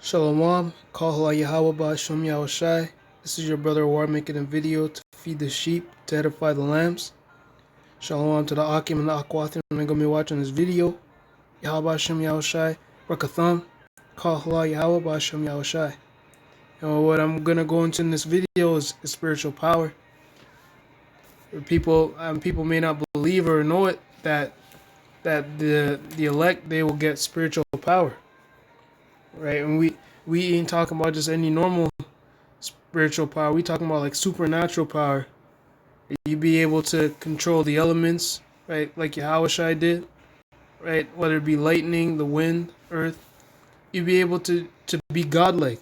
Shalom, Kal Yahweh Ba'Shem Yahushai. This is your brother War making a video to feed the sheep, to edify the lambs. Shalom to the Akim and the Akwathim that are going to be watching this video. Yahweh Ba'Shem Yahushai, Rakatham, Kal Yahweh Ba'Shem Yahushai. And what I'm going to go into in this video is spiritual power. People may not believe or know it, that the elect, they will get spiritual power. Right, and we ain't talking about just any normal spiritual power. We talking about like supernatural power. You be able to control the elements, right, like Yahushai did, right? Whether it be lightning, the wind, earth, you be able to be godlike.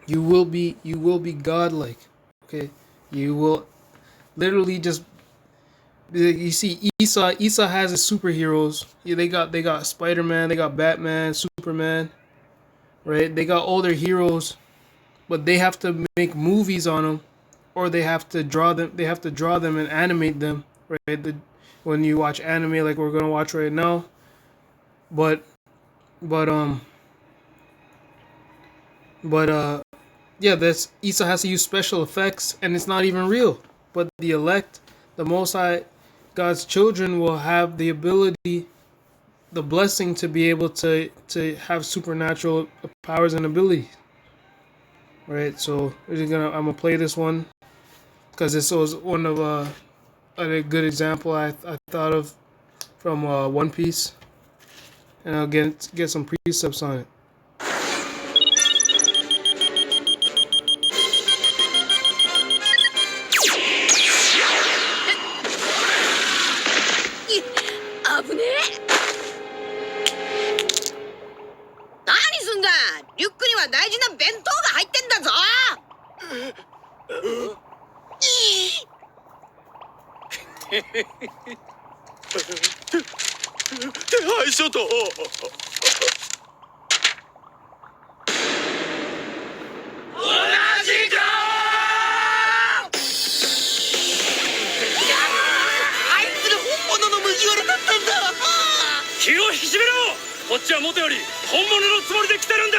You will be godlike. Okay, you will literally just. You see, Esau has his superheroes. Yeah, they got Spider-Man, they got Batman, Superman, right? They got all their heroes, but they have to make movies on them, or they have to draw them. They have to draw them and animate them, right? When you watch anime, like we're gonna watch right now, but yeah, that's Esau has to use special effects, and it's not even real. But the elect, the Most High, God's children will have the ability, the blessing to be able to have supernatural powers and abilities. Right, so I'm gonna play this one because this was one of a good example I thought of from One Piece, and I'll get some precepts on it.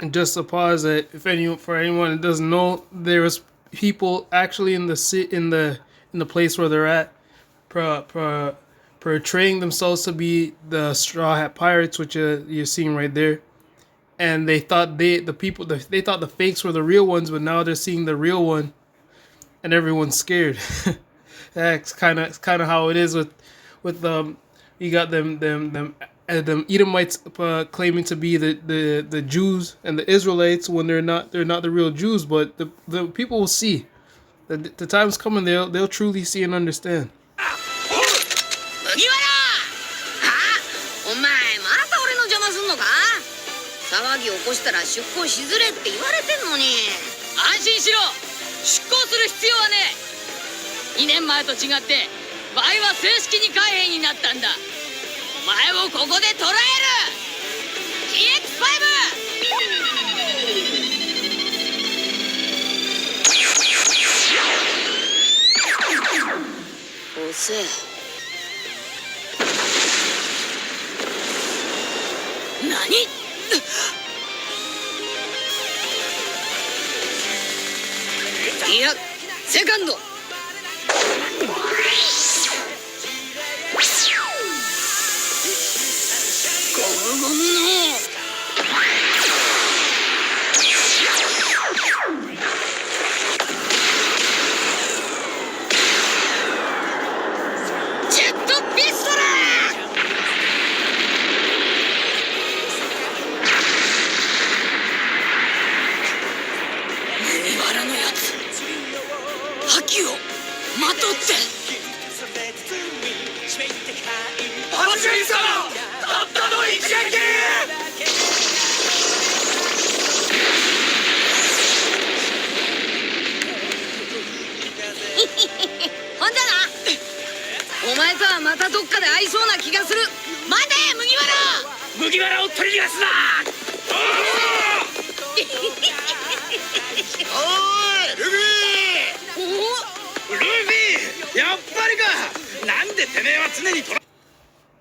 And just to pause it, for anyone that doesn't know, there was people actually in the place where they're at, portraying themselves to be the Straw Hat Pirates, which you're seeing right there, and they thought they thought the fakes were the real ones, but now they're seeing the real one, and everyone's scared. That's kind of how it is with you got them Edomites claiming to be the Jews and the Israelites when they're not the real Jews, but the people will see that the time's coming, they'll truly see and understand.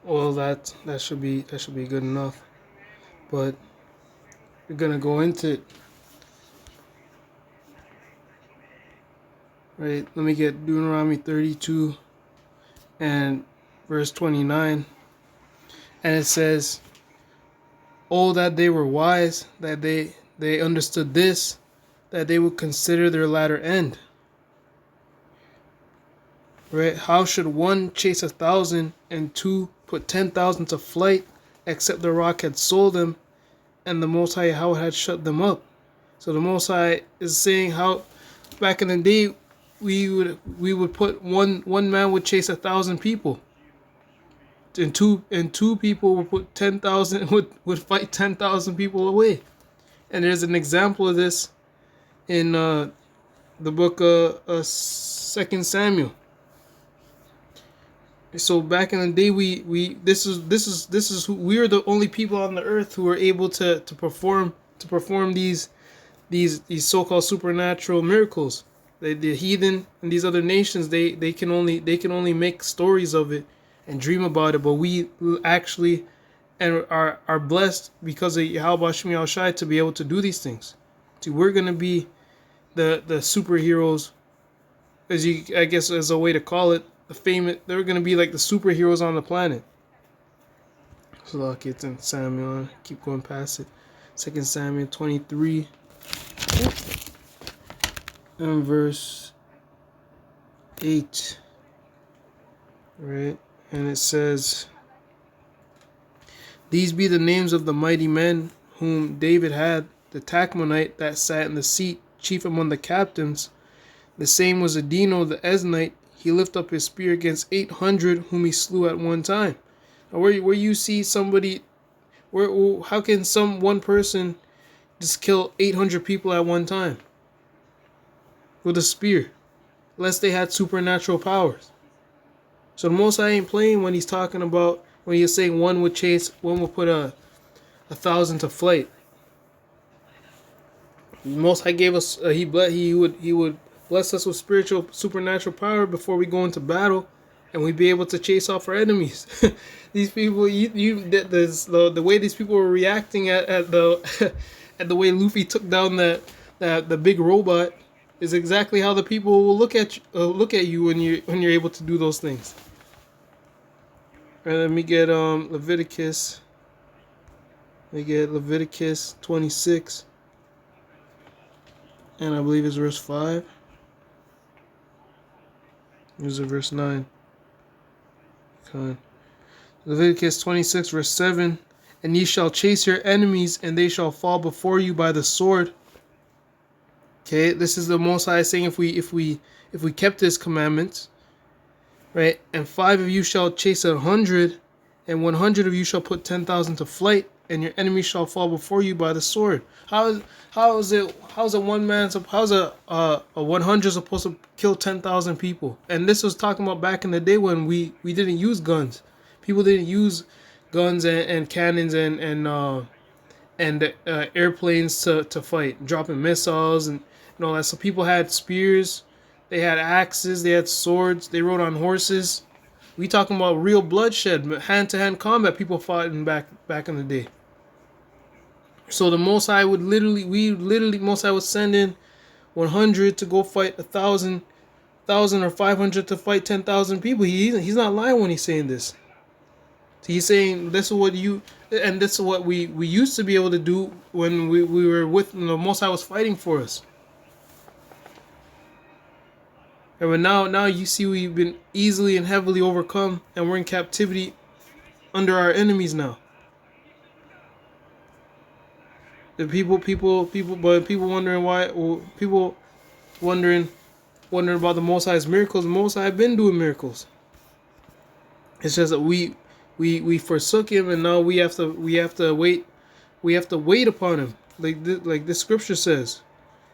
Well, that should be good enough. But We're gonna go into it. Right, let me get Deuteronomy 32 and verse 29. And it says, "Oh, that they were wise, that they understood this, that they would consider their latter end." Right? How should one chase 1,000 and two put 10,000 to flight, except the rock had sold them, and the Most High how had shut them up? So the Most High is saying how back in the day we would put one man would chase 1,000 people, and two people would put 10,000 would fight 10,000 people away. And there's an example of this in the book of 2 Samuel. So back in the day, this is who we are, the only people on the earth who are able to perform these so-called supernatural miracles. The heathen and these other nations, they can only make stories of it and dream about it, but we actually and are blessed because of Yahweh Shem Yahushai to be able to do these things. See, we're gonna be the superheroes, I guess as a way to call it, they're gonna be like the superheroes on the planet. So look, it's in Samuel. Keep going past it. 2 Samuel 23 and verse 8. Right? And it says, "These be the names of the mighty men whom David had, the Tachmonite that sat in the seat, chief among the captains. The same was Adino the Eznite. He lifted up his spear against 800 whom he slew at one time." Now where you see somebody, how can one person just kill 800 people at one time with a spear, unless they had supernatural powers? So the Most High ain't playing when he's talking about, when he's saying one would put 1,000 to flight. The Most High gave us he would bless us with spiritual supernatural power before we go into battle, and we'd be able to chase off our enemies. These people, the way these people were reacting at the at the way Luffy took down the big robot is exactly how the people will look at you when you're able to do those things. All right, let me get Leviticus. Let me get Leviticus 26, and I believe it's verse 5. Here's verse 9. Okay. Leviticus 26, verse 7. "And ye shall chase your enemies, and they shall fall before you by the sword." Okay, this is the Most High saying if we kept His commandments, right? "And 5 of you shall chase 100, and 100 of you shall put 10,000 to flight, and your enemy shall fall before you by the sword." How's a 100 supposed to kill 10,000 people? And this was talking about back in the day when we didn't use guns. People didn't use guns and cannons and airplanes to fight, dropping missiles and all that. So people had spears, they had axes, they had swords, they rode on horses. We talking about real bloodshed, hand-to-hand combat. People fought in back in the day. So the Most High would Most High would send in 100 to go fight 1,000 or 500 to fight 10,000 people. He's not lying when he's saying this. He's saying this is what this is what we used to be able to do when we were with the Most High was fighting for us. And now you see we've been easily and heavily overcome, and we're in captivity under our enemies now. The people wondering why, or people wondering about the Most High's miracles. The Most High have been doing miracles. It's just that we forsook Him, and now we have to wait. We have to wait upon Him, like the scripture says.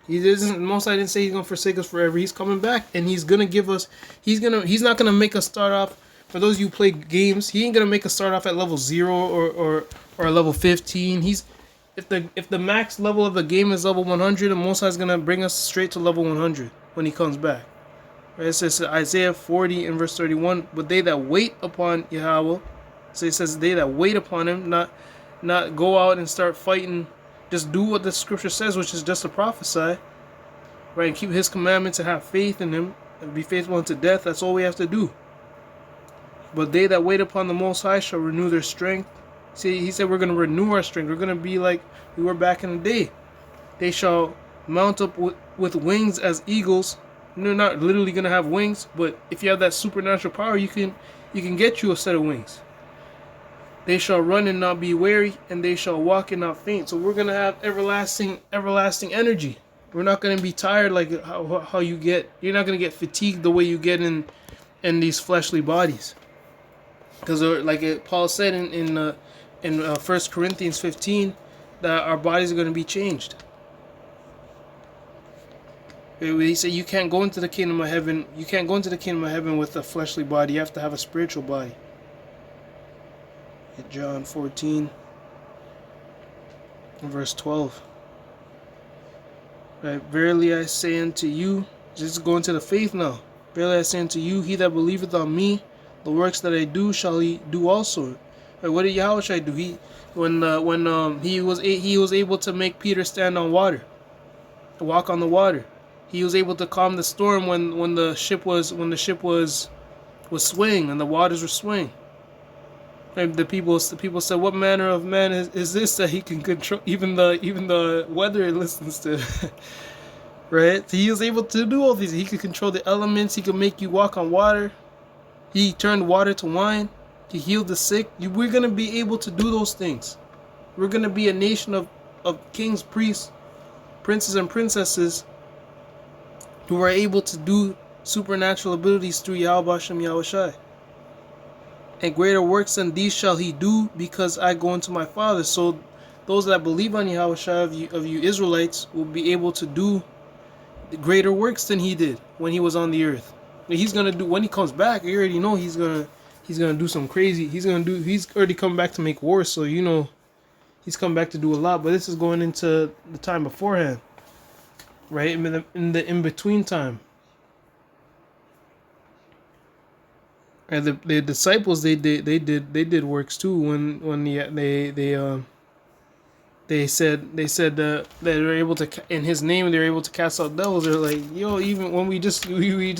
Most High didn't say He's gonna forsake us forever. He's coming back, and He's gonna give us. He's not gonna make us start off. For those of you who play games, He ain't gonna make us start off at level 0 or level 15. If the max level of the game is level 100, the Most High is gonna bring us straight to level 100 when He comes back. Right? It says Isaiah 40 and verse 31. "But they that wait upon Yahweh," so it says they that wait upon Him, not go out and start fighting Just do what the scripture says, which is just to prophesy, right? And keep his commandments and have faith in him and be faithful unto death. That's all we have to do. But they that wait upon the Most High shall renew their strength. See, he said we're going to renew our strength. We're going to be like we were back in the day. They shall mount up with wings as eagles. They're not literally going to have wings, but if you have that supernatural power, you can get you a set of wings. They shall run and not be weary, and they shall walk and not faint. So we're going to have everlasting energy. We're not going to be tired like how you get. You're not going to get fatigued the way you get in these fleshly bodies. Because like Paul said in 1 Corinthians 15, that our bodies are going to be changed. He said you can't go into the kingdom of heaven. You can't go into the kingdom of heaven with a fleshly body. You have to have a spiritual body. John 14, verse 12. Right, verily I say unto you, just go into the faith now. Verily I say unto you, he that believeth on me, the works that I do shall he do also. Right, what did Yahushua do? He was able to make Peter stand on water, to walk on the water. He was able to calm the storm when the ship was swaying and the waters were swaying. And the people said, "What manner of man is this that he can control even the weather he listens to?" Right? So he was able to do all these. He could control the elements. He could make you walk on water. He turned water to wine. He healed the sick. We're gonna be able to do those things. We're gonna be a nation of kings, priests, princes, and princesses who are able to do supernatural abilities through Yahweh Shem Yahushai. And greater works than these shall he do, because I go unto my Father. So those that believe on Yahushua of you Israelites will be able to do the greater works than he did when he was on the earth. He's gonna do when he comes back. You already know he's gonna do some crazy. He's already come back to make war. So you know he's come back to do a lot. But this is going into the time beforehand, right? In the in between time. And the disciples they did works too when they said that they were able to, in his name they were able to cast out devils. They're like, yo, even when we just pray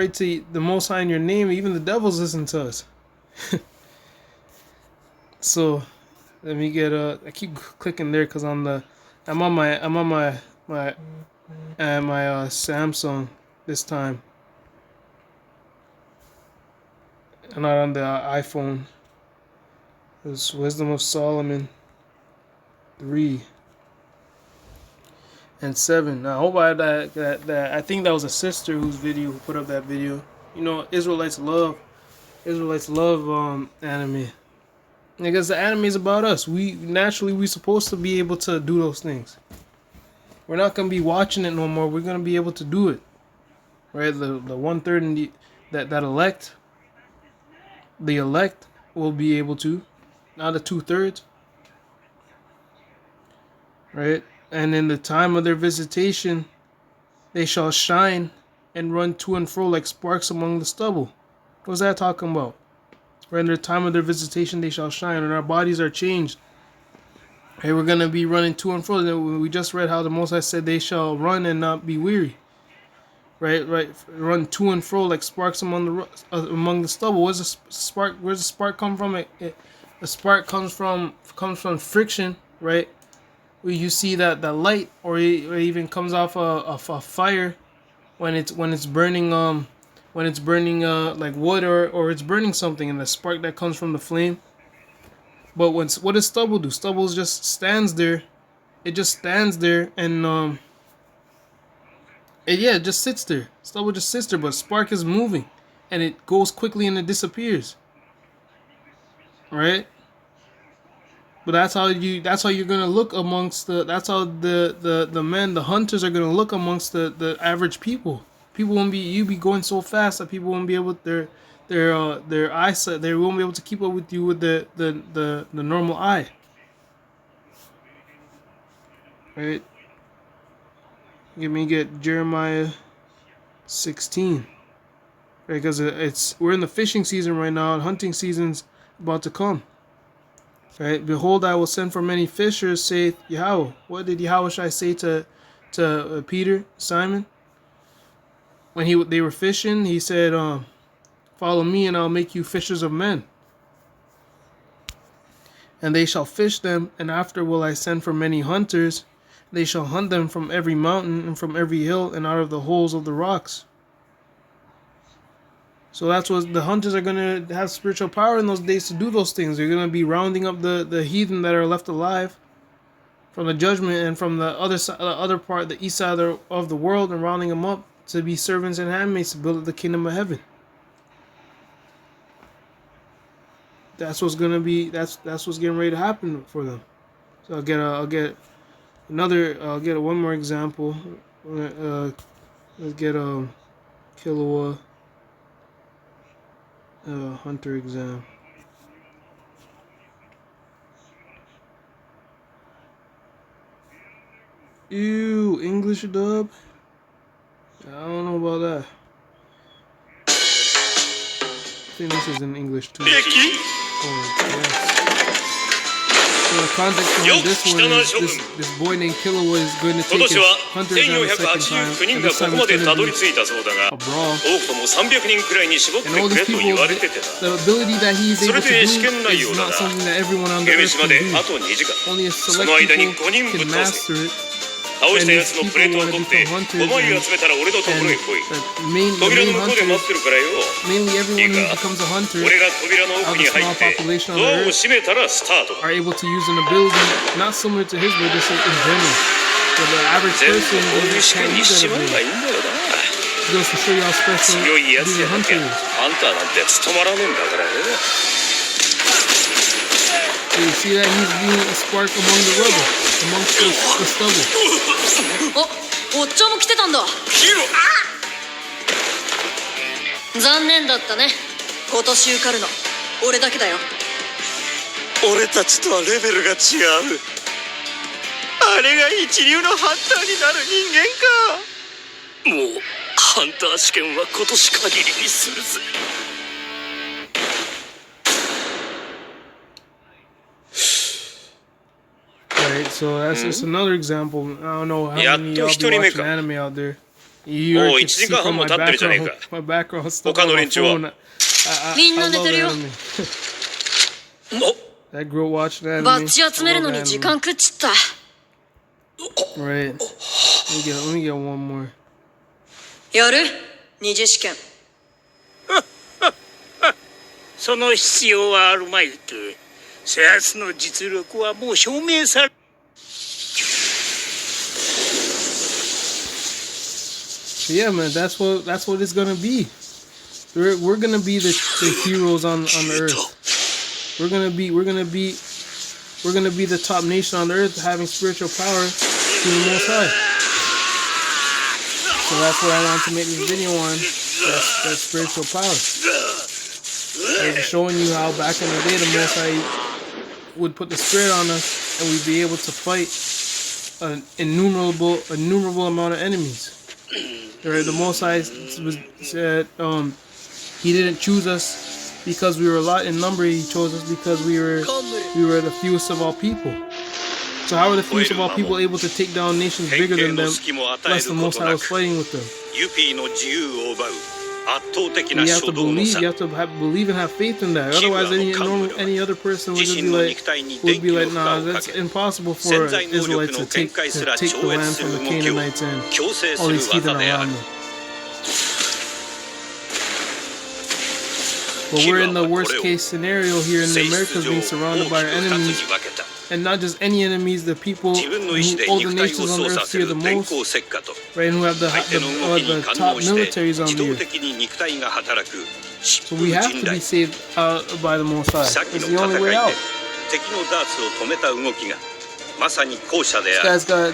to the Most High in your name, even the devils listen to us. So let me get I keep clicking there because I'm on my Samsung this time. I'm not on the iPhone. It's Wisdom of Solomon 3 and 7. Now, I hope that I think that was a sister who put up that video. You know, Israelites love anime. Because the anime is about us. We're supposed to be able to do those things. We're not gonna be watching it no more. We're gonna be able to do it. Right? The 1/3 and that elect. The elect will be able to, not the 2/3, right? And in the time of their visitation, they shall shine and run to and fro like sparks among the stubble. What's that talking about? Right, in the time of their visitation, they shall shine, and our bodies are changed. Hey, we're gonna be running to and fro. We just read how the Most High said they shall run and not be weary. Right, run to and fro like sparks among the stubble. Where's the spark? Where's the spark come from? The spark comes from friction, right? Where you see that light, or it even comes off a fire when it's burning like wood or it's burning something, and the spark that comes from the flame. But what does stubble do? Stubble just stands there. It just stands there and it just sits there. Stubble just sits there, but spark is moving, and it goes quickly and it disappears. Right? But that's how you're gonna look amongst that's how the hunters are gonna look amongst the average people. People won't be going so fast that people won't be able their eyesight, they won't be able to keep up with you with the normal eye. Right? Let me get Jeremiah 16. Right, because we're in the fishing season right now, and hunting season's about to come. Right? Behold, I will send for many fishers, saith Yahweh. What did Yahweh say to Peter, Simon? When they were fishing, he said, follow me and I'll make you fishers of men. And they shall fish them, and after will I send for many hunters. They shall hunt them from every mountain and from every hill and out of the holes of the rocks. So that's what the hunters are going to have spiritual power in those days to do those things. They're going to be rounding up the heathen that are left alive from the judgment and from the other part, the east side of the world, and rounding them up to be servants and handmaids to build the kingdom of heaven. That's what's gonna be. That's what's getting ready to happen for them. So I'll get one more example. Let's get Killua hunter exam. Ew, English dub. I don't know about that. I think this is in English too. Oh, yes. So the context behind this one is this boy named Killua is going to take his hunter exam a second time, and this time it's going to be a brawl. And all these people, the ability that he's able to do is not something that everyone on the earth can do. Only a select people can master it. And these people want to become hunters, and mainly everyone who becomes a hunter of the small population on the earth are able to use an ability not similar to his, but just in general. So the average person can't use that ability. It goes to show you how special being a hunter is. So you see that he's being a spark among the rubble, amongst the stubble. おっちゃんも来てたんだ。残念だったね。今年受かるの俺だけだよ。俺たちとはレベルが違う。あれが一流のハンターになる人間か。もうハンター試験は今年限りにするぜ。Right, so that's just another example. I don't know how many y'all be watching anime out there. You can see from my background stuff on my phone. I love anime. That girl watching anime. バッジ集めるのに時間食っちった。Right. Let me get one more. やる？二次試験。その必要はあるまいと。そやつの実力はもう証明され。Yeah, man, that's what it's gonna be. We're gonna be the heroes on the earth. We're gonna be the top nation on the earth, having spiritual power through the Most High. So that's what I wanted to make this video on. That spiritual power. And showing you how back in the day the Most High would put the spirit on us, and we'd be able to fight an innumerable amount of enemies. Right, the Most High said he didn't choose us because we were a lot in number. He chose us because we were the fewest of all people. So how are the fewest of all people able to take down nations bigger than them, unless the Most High was fighting with them? And you have to believe and have faith in that. Otherwise, any other person would be like, nah, that's impossible for Israelites to take the land from the Canaanites and all these heathen around them. But we're in the worst case scenario here in the Americas, being surrounded by our enemies. And not just any enemies, the people all the nations on the earth fear the most, right? And who have the top militaries on the earth. So we have to be saved by the Most High. It's the only way out.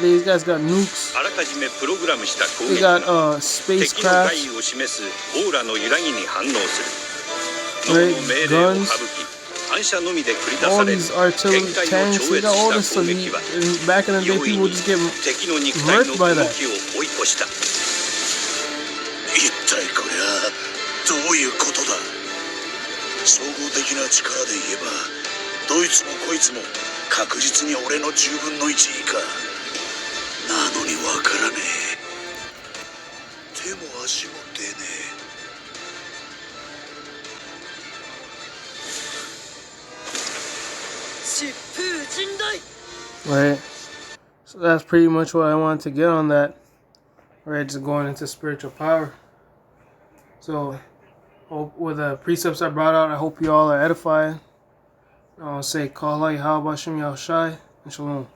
These guys got nukes. They got spacecraft. Right? Guns. All these artillery tanks, they got all this stuff. Back in the day, people would just get murked by that. 一体これはどういうことだ。総合的な力で言えばどいつもこいつも確実に俺の10分の1以下なのにわからねえ。手も足も出ね疾風陣雷 Right. So that's pretty much what I wanted to get on that. Right, just going into spiritual power. So, with the precepts I brought out, I hope you all are edified. I'll say, Kala Yahweh Bashem Yahushai, and Shalom.